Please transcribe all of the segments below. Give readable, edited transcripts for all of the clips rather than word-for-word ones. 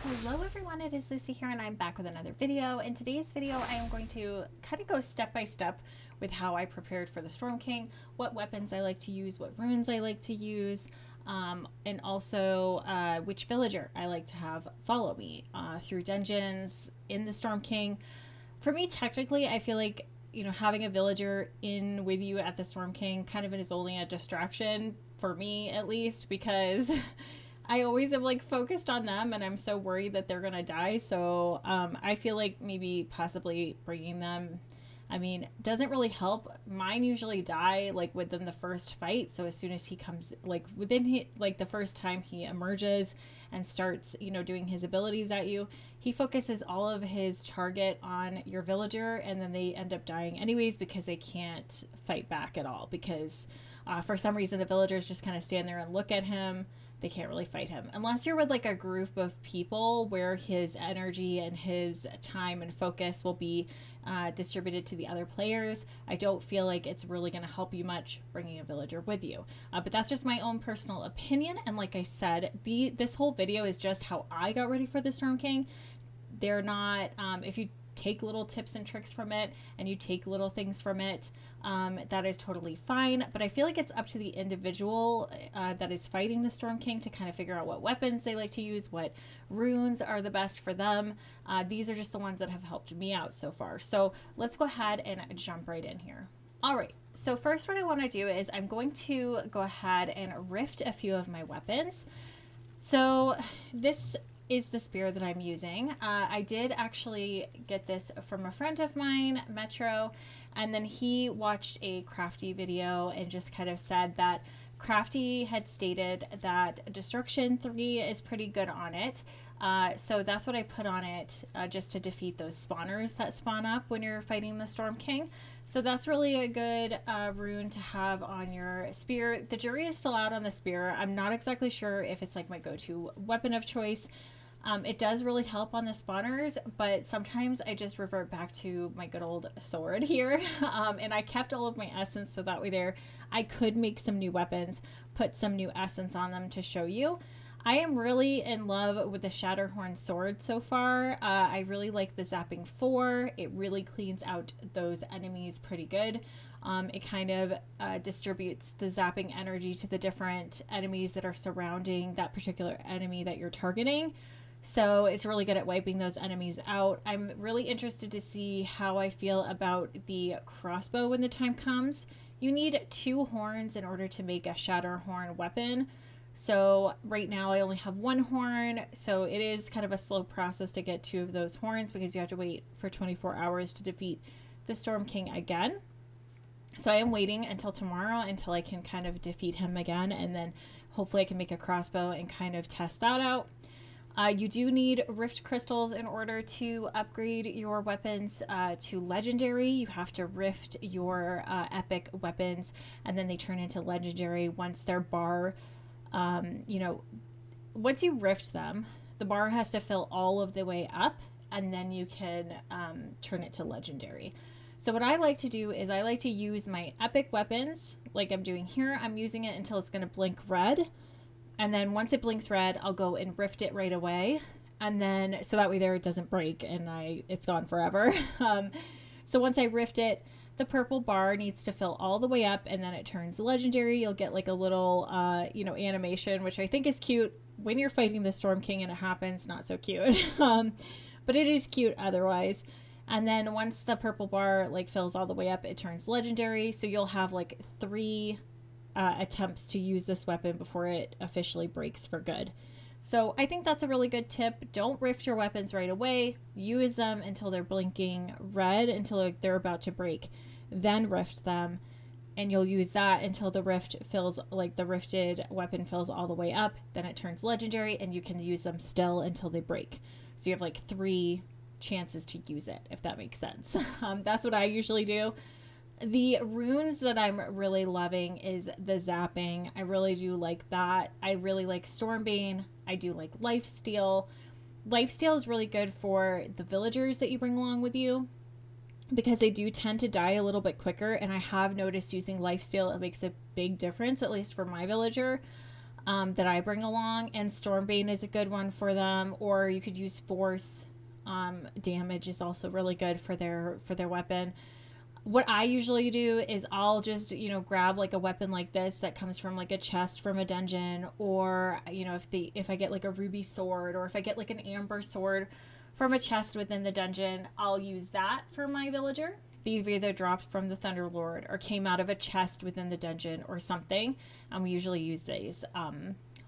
Hello everyone, it is Lucy here and I'm back with another video. In today's video I am going to kind of go step by step with how I prepared for the Storm King, what weapons I like to use, what runes I like to use, and also which villager I like to have follow me through dungeons in the Storm King. For me, technically, I feel like having a villager in with you at the Storm King kind of is only a distraction for me, at least, because I always am like focused on them and I'm so worried that they're gonna die. So I feel like maybe possibly bringing them, doesn't really help. Mine usually die like within the first fight. So as soon as he comes, like like the first time he emerges and starts, doing his abilities at you, he focuses all of his target on your villager, and then they end up dying anyways because they can't fight back at all. Because for some reason the villagers just kind of stand there and look at him. They can't really fight him unless you're with like a group of people where his energy and his time and focus will be distributed to the other players. I don't feel like it's really going to help you much bringing a villager with you, but that's just my own personal opinion. And like I said, this whole video is just how I got ready for the Storm King. They're not if you take little tips and tricks from it and you take little things from it, that is totally fine. But I feel like it's up to the individual that is fighting the Storm King to kind of figure out what weapons they like to use, what runes are the best for them. These are just the ones that have helped me out so far. So let's go ahead and jump right in here. All right, so first what I want to do is I'm going to go ahead and rift a few of my weapons. So this is the spear that I'm using. I did actually get this from a friend of mine, Metro, and then he watched a Crafty video and just kind of said that Crafty had stated that Destruction 3 is pretty good on it. So that's what I put on it just to defeat those spawners that spawn up when you're fighting the Storm King. So that's really a good rune to have on your spear. The jury is still out on the spear. I'm not exactly sure if it's like my go-to weapon of choice. It does really help on the spawners, but sometimes I just revert back to my good old sword here. And I kept all of my essence so that way there I could make some new weapons, put some new essence on them to show you. I am really in love with the Shatterhorn sword so far. I really like the Zapping 4. It really cleans out those enemies pretty good. It kind of distributes the zapping energy to the different enemies that are surrounding that particular enemy that you're targeting. So it's really good at wiping those enemies out. I'm really interested to see how I feel about the crossbow when the time comes. You need 2 horns in order to make a Shatterhorn weapon. So right now I only have 1 horn, so it is kind of a slow process to get 2 of those horns because you have to wait for 24 hours to defeat the Storm King again. So I am waiting until tomorrow until I can kind of defeat him again, and then hopefully I can make a crossbow and kind of test that out. You do need rift crystals in order to upgrade your weapons to legendary. You have to rift your epic weapons and then they turn into legendary once their bar, once you rift them, the bar has to fill all of the way up and then you can turn it to legendary. So what I like to do is I like to use my epic weapons like I'm doing here. I'm using it until it's going to blink red. And then once it blinks red, I'll go and rift it right away. And then, so that way there it doesn't break and it's gone forever. So once I rift it, the purple bar needs to fill all the way up and then it turns legendary. You'll get like a little, animation, which I think is cute when you're fighting the Storm King and it happens. Not so cute, but it is cute otherwise. And then once the purple bar like fills all the way up, it turns legendary. So you'll have like 3 attempts to use this weapon before it officially breaks for good. So I think that's a really good tip. Don't rift your weapons right away. Use them until they're blinking red, until they're about to break. Then rift them, and you'll use that until the rift fills, like the rifted weapon fills all the way up. Then it turns legendary, and you can use them still until they break. So you have like 3 chances to use it, if that makes sense. That's what I usually do. The runes that I'm really loving is the zapping. I really do like that. I really like Stormbane. I do like Lifesteal. Lifesteal is really good for the villagers that you bring along with you because they do tend to die a little bit quicker. And I have noticed using Lifesteal, it makes a big difference, at least for my villager. that I bring along, and Stormbane is a good one for them. Or you could use Force. Damage is also really good for their weapon. What I usually do is I'll just, grab like a weapon like this that comes from like a chest from a dungeon, or, if I get like a ruby sword, or if I get like an amber sword from a chest within the dungeon, I'll use that for my villager. These either dropped from the Thunderlord or came out of a chest within the dungeon or something. And we usually use these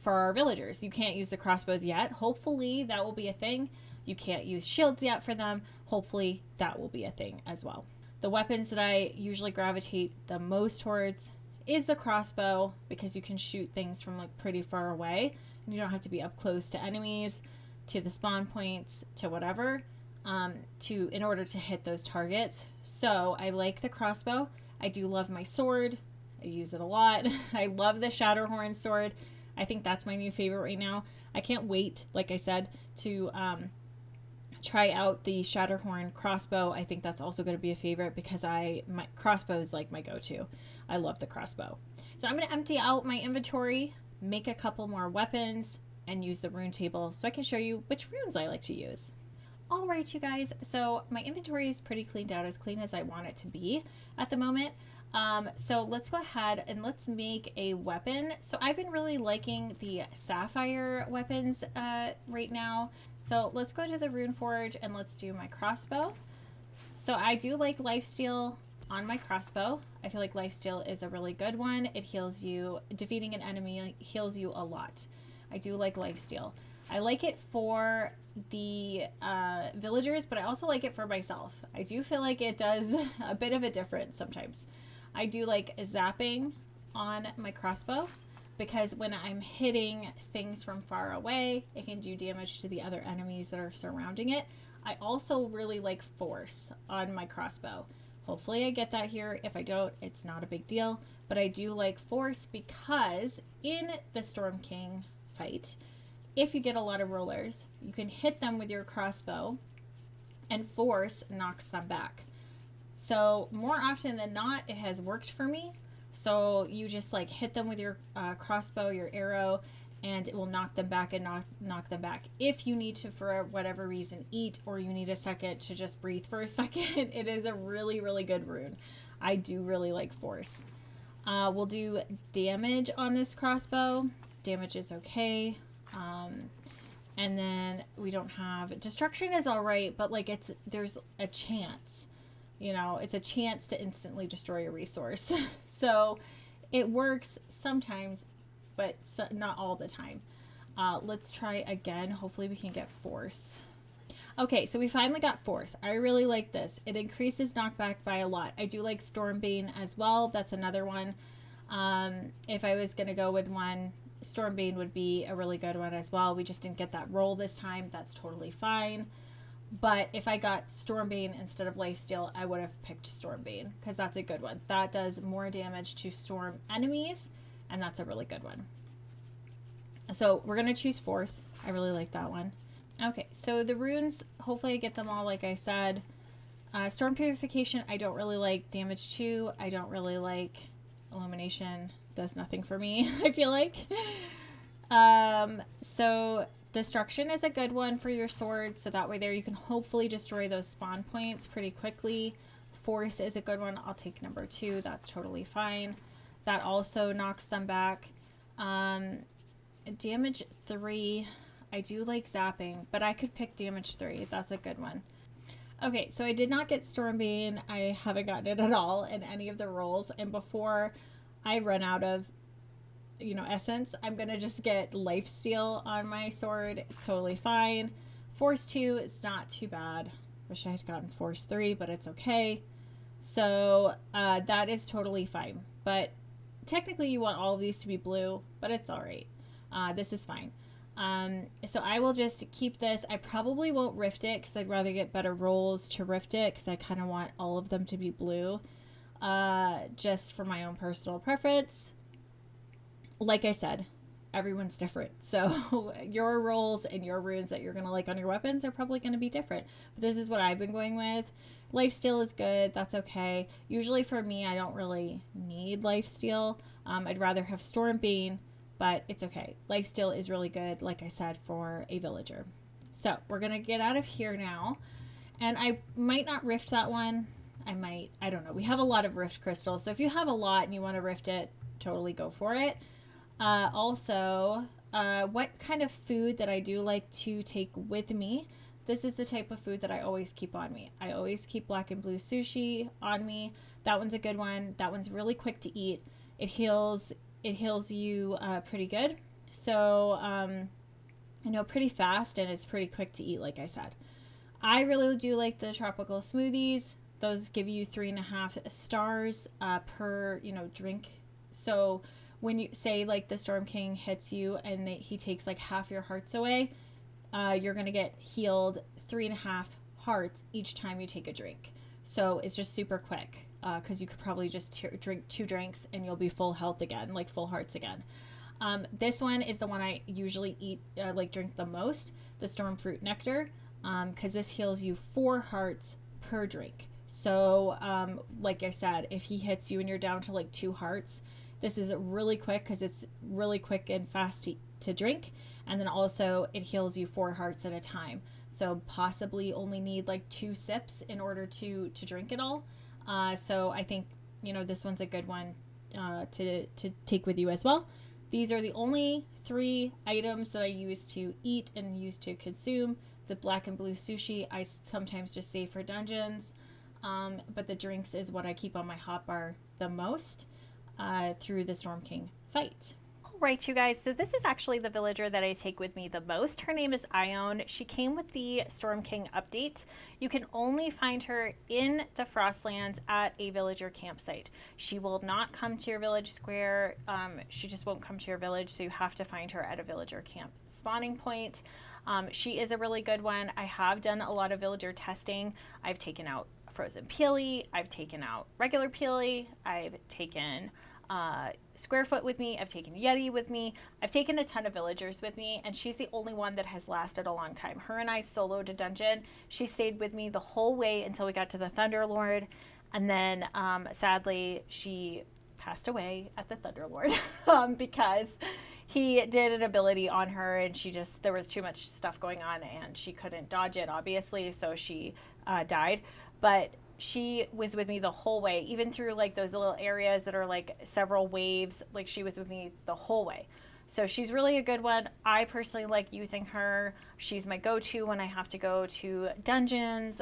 for our villagers. You can't use the crossbows yet. Hopefully that will be a thing. You can't use shields yet for them. Hopefully that will be a thing as well. The weapons that I usually gravitate the most towards is the crossbow, because you can shoot things from like pretty far away. You don't have to be up close to enemies, to the spawn points, to whatever, in order to hit those targets. So I like the crossbow. I do love my sword. I use it a lot. I love the Shatterhorn sword. I think that's my new favorite right now. I can't wait, like I said, to try out the Shatterhorn crossbow. I think that's also going to be a favorite, because my crossbow is like my go-to. I love the crossbow. So I'm going to empty out my inventory, make a couple more weapons, and use the rune table so I can show you which runes I like to use. All right, you guys. So my inventory is pretty cleaned out, as clean as I want it to be at the moment. So let's go ahead and let's make a weapon. So I've been really liking the sapphire weapons right now. So let's go to the Rune Forge and let's do my crossbow. So I do like lifesteal on my crossbow. I feel like lifesteal is a really good one. It heals you. Defeating an enemy heals you a lot. I do like lifesteal. I like it for the villagers, but I also like it for myself. I do feel like it does a bit of a difference sometimes. I do like zapping on my crossbow, because when I'm hitting things from far away, it can do damage to the other enemies that are surrounding it. I also really like Force on my crossbow. Hopefully I get that here. If I don't, it's not a big deal. But I do like Force, because in the Storm King fight, if you get a lot of rollers, you can hit them with your crossbow and Force knocks them back. So more often than not, it has worked for me. So you just like hit them with your crossbow, your arrow, and it will knock them back and knock them back. If you need to, for whatever reason, eat, or you need a second to just breathe for a second, it is a really, really good rune. I do really like Force. We'll do damage on this crossbow. Damage is okay. And then we don't have destruction is all right, but like there's a chance. It's a chance to instantly destroy a resource. So it works sometimes, but not all the time. Let's try again. Hopefully we can get Force. Okay, so we finally got Force. I really like this. It increases knockback by a lot. I do like Stormbane as well. That's another one. If I was going to go with one, Stormbane would be a really good one as well. We just didn't get that roll this time. That's totally fine. But if I got Stormbane instead of lifesteal, I would have picked Stormbane, because that's a good one. That does more damage to storm enemies, and that's a really good one. So we're going to choose Force. I really like that one. Okay, so the runes, hopefully I get them all like I said. Storm Purification, I don't really like. Damage 2, I don't really like. Illumination does nothing for me, I feel like. So Destruction is a good one for your swords, so that way there you can hopefully destroy those spawn points pretty quickly. Force is a good one. I'll take number 2. That's totally fine. That also knocks them back. Damage 3. I do like zapping, but I could pick damage 3. That's a good one. Okay, so I did not get Stormbane. I haven't gotten it at all in any of the rolls. And before I run out of essence, I'm gonna just get lifesteal on my sword. Totally fine. Force 2 is not too bad. Wish I had gotten Force 3, but it's okay. So that is totally fine. But technically you want all of these to be blue, but it's all right. This is fine. So I will just keep this. I probably won't rift it, because I'd rather get better rolls to rift it, because I kind of want all of them to be blue, just for my own personal preference. Like I said, everyone's different. So your rolls and your runes that you're going to like on your weapons are probably going to be different. But this is what I've been going with. Lifesteal is good. That's okay. Usually for me, I don't really need lifesteal. I'd rather have Stormbane but it's okay. Lifesteal is really good, like I said, for a villager. So we're going to get out of here now. And I might not rift that one. I don't know. We have a lot of rift crystals. So if you have a lot and you want to rift it, totally go for it. Also, what kind of food that I do like to take with me. This is the type of food that I always keep on me. I always keep black and blue sushi on me. That one's a good one. That one's really quick to eat. It heals you pretty good. So, pretty fast, and it's pretty quick to eat, like I said. I really do like the tropical smoothies. Those give you 3.5 stars per, drink. So when you say like the Storm King hits you and he takes like half your hearts away, you're going to get healed 3.5 hearts each time you take a drink. So it's just super quick because you could probably just drink 2 drinks and you'll be full health again, like full hearts again. This one is the one I usually drink the most, the Storm Fruit Nectar, because this heals you 4 hearts per drink. So like I said, if he hits you and you're down to like 2 hearts, this is really quick because it's really quick and fast to drink. And then also it heals you 4 hearts at a time. So possibly only need like 2 sips in order to drink it all. So I think, this one's a good one to take with you as well. These are the only 3 items that I use to eat and use to consume. The black and blue sushi, I sometimes just save for dungeons. But the drinks is what I keep on my hotbar the most through the Storm King fight. All right, you guys, so this is actually the villager that I take with me the most. Her name is Ione. She came with the Storm King update. You can only find her in the Frostlands at a villager campsite. She will not come to your village square. She just won't come to your village, so you have to find her at a villager camp spawning point. She is a really good one. I have done a lot of villager testing. I've taken out frozen peely, I've taken out regular peely, I've taken Squarefoot with me, I've taken Yeti with me, I've taken a ton of villagers with me, and she's the only one that has lasted a long time. Her and I soloed a dungeon. She stayed with me the whole way until we got to the Thunderlord, and then sadly she passed away at the Thunderlord because he did an ability on her and there was too much stuff going on and she couldn't dodge it, obviously, so she died. But she was with me the whole way, even through like those little areas that are like several waves. Like she was with me the whole way. So she's really a good one. I personally like using her. She's my go-to when I have to go to dungeons,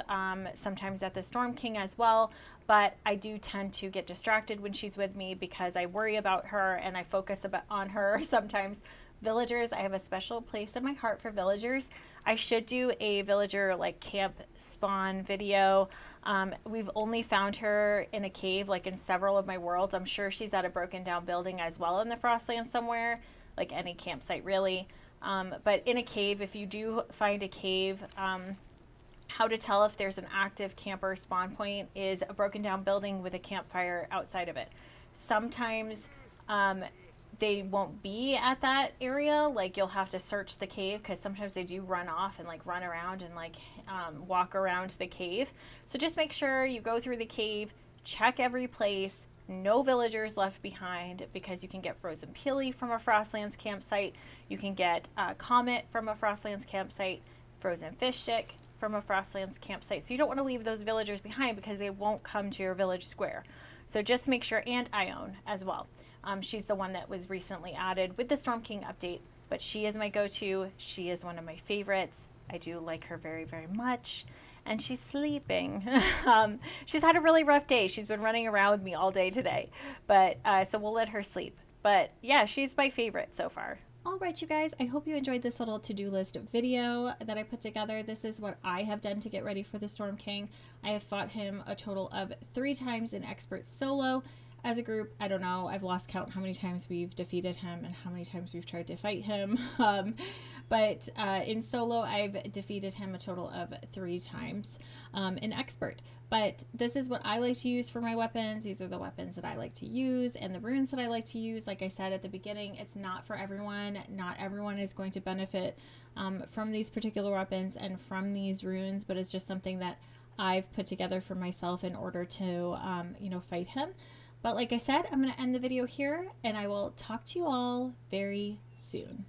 sometimes at the Storm King as well. But I do tend to get distracted when she's with me because I worry about her and I focus on her sometimes. Villagers, I have a special place in my heart for villagers. I should do a villager like camp spawn video. We've only found her in a cave, like in several of my worlds. I'm sure she's at a broken down building as well in the Frostlands somewhere, like any campsite really. But in a cave, if you do find a cave, how to tell if there's an active camper spawn point is a broken down building with a campfire outside of it. Sometimes they won't be at that area. Like you'll have to search the cave because sometimes they do run off and like run around and like walk around the cave. So just make sure you go through the cave, check every place, no villagers left behind, because you can get frozen peely from a Frostlands campsite. You can get Comet from a Frostlands campsite, frozen fish stick from a Frostlands campsite. So you don't want to leave those villagers behind because they won't come to your village square. So just make sure, and Ione as well. She's the one that was recently added with the Storm King update, but she is my go-to. She is one of my favorites. I do like her very, very much. And she's sleeping. She's had a really rough day. She's been running around with me all day today, but so we'll let her sleep. But yeah, she's my favorite so far. All right, you guys, I hope you enjoyed this little to-do list video that I put together. This is what I have done to get ready for the Storm King. I have fought him a total of 3 times in expert solo. As a group, I don't know, I've lost count how many times we've defeated him and how many times we've tried to fight him. But in solo, I've defeated him a total of 3 times in expert. But this is what I like to use for my weapons. These are the weapons that I like to use and the runes that I like to use. Like I said at the beginning, it's not for everyone. Not everyone is going to benefit from these particular weapons and from these runes, but it's just something that I've put together for myself in order to, fight him. But like I said, I'm going to end the video here, and I will talk to you all very soon.